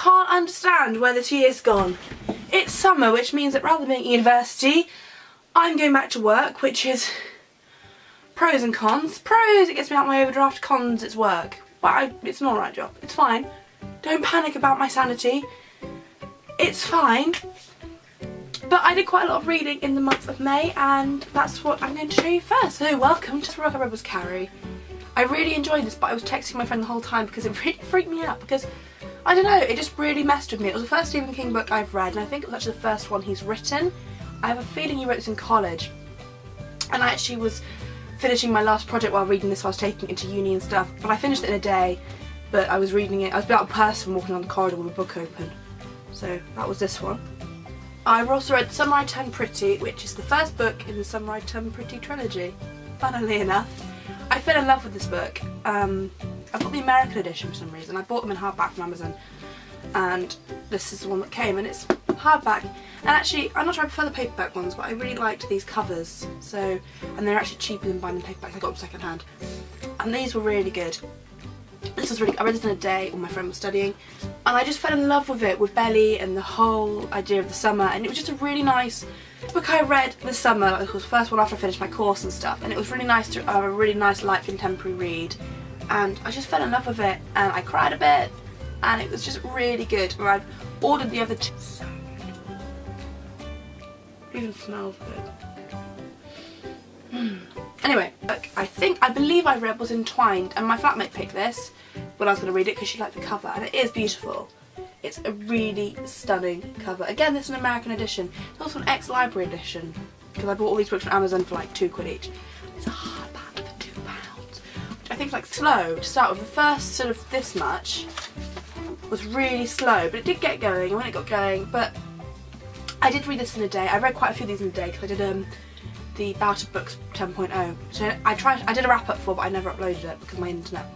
can't understand where the tea has gone. It's summer, which means that rather than being at university, I'm going back to work, which is pros and cons. Pros, it gets me out my overdraft. Cons, it's work. But it's an alright job. It's fine. Don't panic about my sanity. It's fine. But I did quite a lot of reading in the month of May, and that's what I'm going to show you first. So welcome to The Book I Read Was Carrie. I really enjoyed this, but I was texting my friend the whole time because it really freaked me out, because I don't know, it just really messed with me. It was the first Stephen King book I've read, and I think it was actually the first one he's written. I have a feeling he wrote this in college, and I actually was finishing my last project while reading this, so I was taking it to uni and stuff, but I finished it in a day. But I was reading it, I was about a person walking on the corridor with a book open. So that was this one. I've also read Summer I Turned Pretty, which is the first book in the Summer I Turned Pretty trilogy. Funnily enough, I fell in love with this book. I've got the American edition for some reason. I bought them in hardback from Amazon, and this is the one that came, and it's hardback. And actually, I'm not sure I prefer the paperback ones, but I really liked these covers. So, and they're actually cheaper than buying them paperbacks. I got them second hand, and these were really good. This was really, I read this in a day when my friend was studying, and I just fell in love with it, with Belly and the whole idea of the summer, and it was just a really nice book I read this summer. It was the first one after I finished my course and stuff, and it was really nice to have a really nice light contemporary read, and I just fell in love with it, and I cried a bit, and it was just really good. And I've ordered the other two. So good. It even smells good. Anyway, look, I believe I read was Entwined, and my flatmate picked this when I was going to read it because she liked the cover, and it is beautiful. It's a really stunning cover. Again, this is an American edition. It's also an ex-library edition, because I bought all these books from Amazon for like £2 each. It's a hardback for £2, which I think is like slow to start with. The first sort of this much was really slow, but it did get going, and when it got going, but I did read this in a day. I read quite a few of these in a day because I did the Bout of Books 10.0. So I did a wrap up for, but I never uploaded it because my internet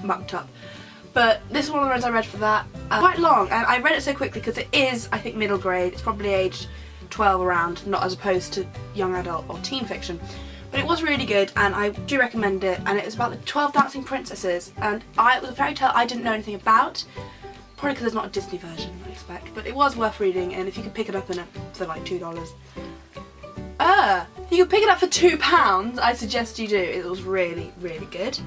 mucked up. But this is one of the ones I read for that. Quite long, and I read it so quickly because it is, I think, middle grade. It's probably aged 12 around, not as opposed to young adult or teen fiction. But it was really good, and I do recommend it. And it was about the 12 Dancing Princesses, and it was a fairy tale I didn't know anything about. Probably because there's not a Disney version, I expect. But it was worth reading, and if you could pick it up for like $2. If you could pick it up for £2, I suggest you do. It was really, really good.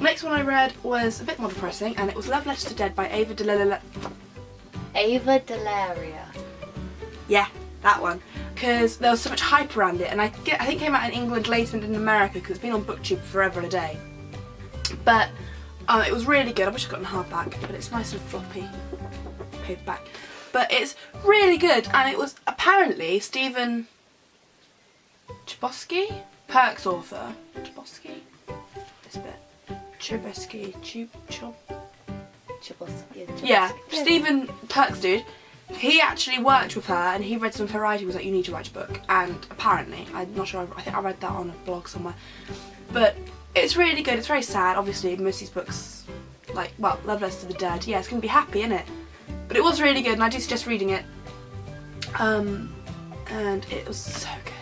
Next one I read was a bit more depressing, and it was Love Letters to Dead by Ava DeLaria. Yeah, that one. Because there was so much hype around it, and I think it came out in England later than in America because it's been on BookTube forever and a day. But it was really good. I wish I got it in hardback, but it's nice and floppy paperback. But it's really good, and it was apparently Stephen Chbosky, Perks author. Chbosky? This bit. Chbosky. Yeah, Stephen Perks dude. He actually worked with her, and he read some of her writing. He was like, you need to write a book. And apparently, I'm not sure, I think I read that on a blog somewhere. But it's really good. It's very sad. Obviously, most of these books, like, well, Love Letters to the Dead. Yeah, it's going to be happy, isn't it? But it was really good, and I do suggest reading it. And it was so good.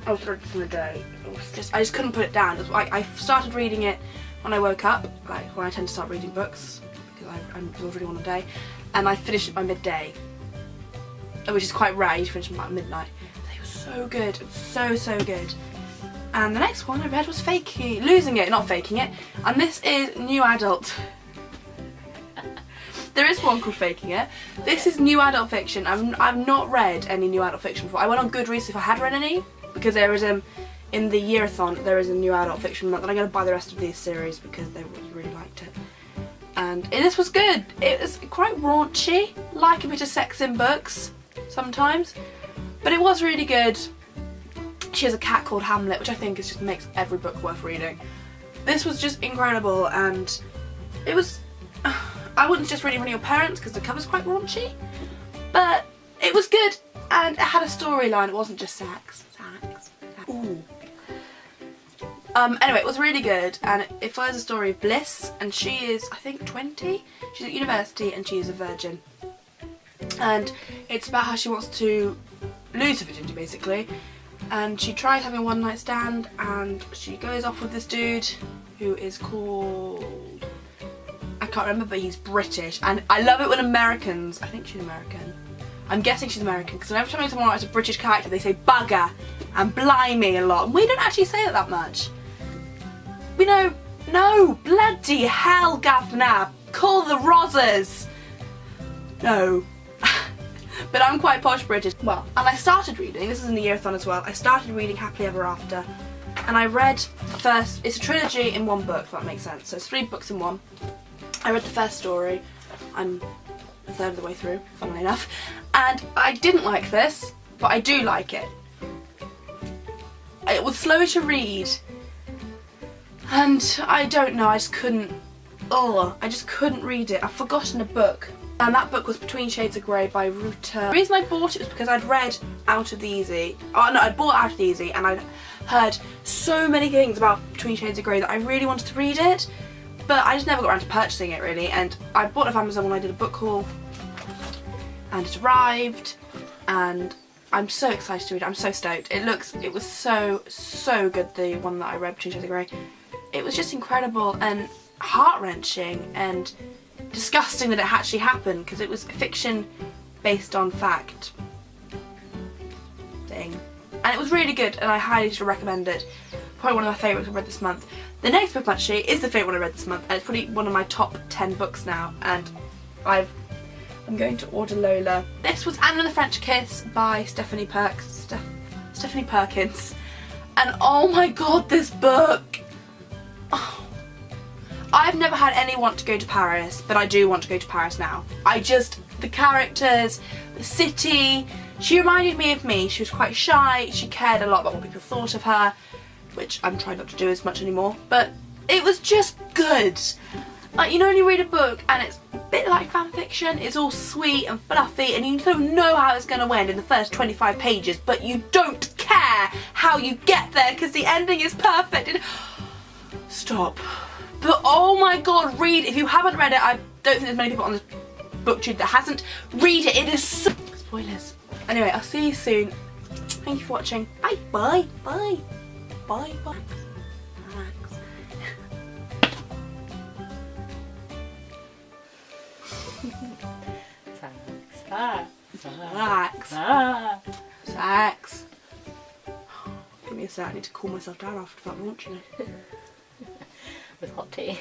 I was reading this in a day. I just couldn't put it down. It was like I started reading it when I woke up, like when I tend to start reading books, because I was reading one a day, and I finished it by midday, which is quite rare. You finish it about midnight. But it was so good, so good. And the next one I read was Losing It, not Faking It, and this is new adult. There is one called Faking It. This is new adult fiction. I've not read any new adult fiction before. I went on Goodreads if I had read any, because there is in the year-a-thon there is a new adult fiction month, and I'm going to buy the rest of these series because they really liked it. And this was good. It was quite raunchy, like a bit of sex in books sometimes, but it was really good. She has a cat called Hamlet, which I think just makes every book worth reading. This was just incredible, and it was. I wouldn't just read it for your parents because the cover's quite raunchy, but it was good, and it had a storyline. It wasn't just sex. Ooh. Anyway, it was really good, and it follows the story of Bliss, and she is, I think, 20. She's at university, and she is a virgin. And it's about how she wants to lose her virginity, basically. And she tried having a one-night stand, and she goes off with this dude who is called... I can't remember, but he's British, and I love it when Americans, I think she's American, I'm guessing she's American, because every time someone writes a British character they say bugger and blimey a lot, and we don't actually say it that much. We know, no, bloody hell Gavna, call the Rozzers. No. But I'm quite posh British. Well, and I started reading, this is in the year-a-thon as well, I started reading Happily Ever After, and I read the first, it's a trilogy in one book, if that makes sense, so it's 3 books in one. I read the first story, I'm a third of the way through, funnily enough, and I didn't like this, but I do like it. It was slower to read, and I don't know, I just couldn't, I just couldn't read it. I've forgotten a book. And that book was Between Shades of Grey by Ruta. The reason I bought it was because I'd read Out of the Easy. Oh no, I'd bought Out of the Easy and I'd heard so many things about Between Shades of Grey that I really wanted to read it. But I just never got around to purchasing it really. And I bought it off Amazon when I did a book haul. And it arrived. And I'm so excited to read it. I'm so stoked. It was so good, the one that I read, Between Shades of Grey. It was just incredible and heart-wrenching and disgusting that it actually happened, because it was fiction based on fact thing, and it was really good and I highly should recommend it. Probably one of my favourites I've read this month. The next book actually is the favourite one I read this month, and it's probably one of my top 10 books now, and I'm going to order Lola. This was Anna and the French Kiss by Stephanie Perkins, and oh my god, this book! I've never had any want to go to Paris, but I do want to go to Paris now. The characters, the city, she reminded me of me. She was quite shy, she cared a lot about what people thought of her, which I'm trying not to do as much anymore, but it was just good. Like, you know when you read a book and it's a bit like fan fiction, it's all sweet and fluffy and you don't know how it's going to end in the first 25 pages, but you don't care how you get there because the ending is perfect. Stop. But oh my god, read, if you haven't read it, I don't think there's many people on this booktube that hasn't, read it, it is so... Spoilers. Anyway, I'll see you soon. Thank you for watching. Bye, bye, bye, bye, bye. Sex. Give me a sec, I need to cool myself down after that launch, you know. With hot tea.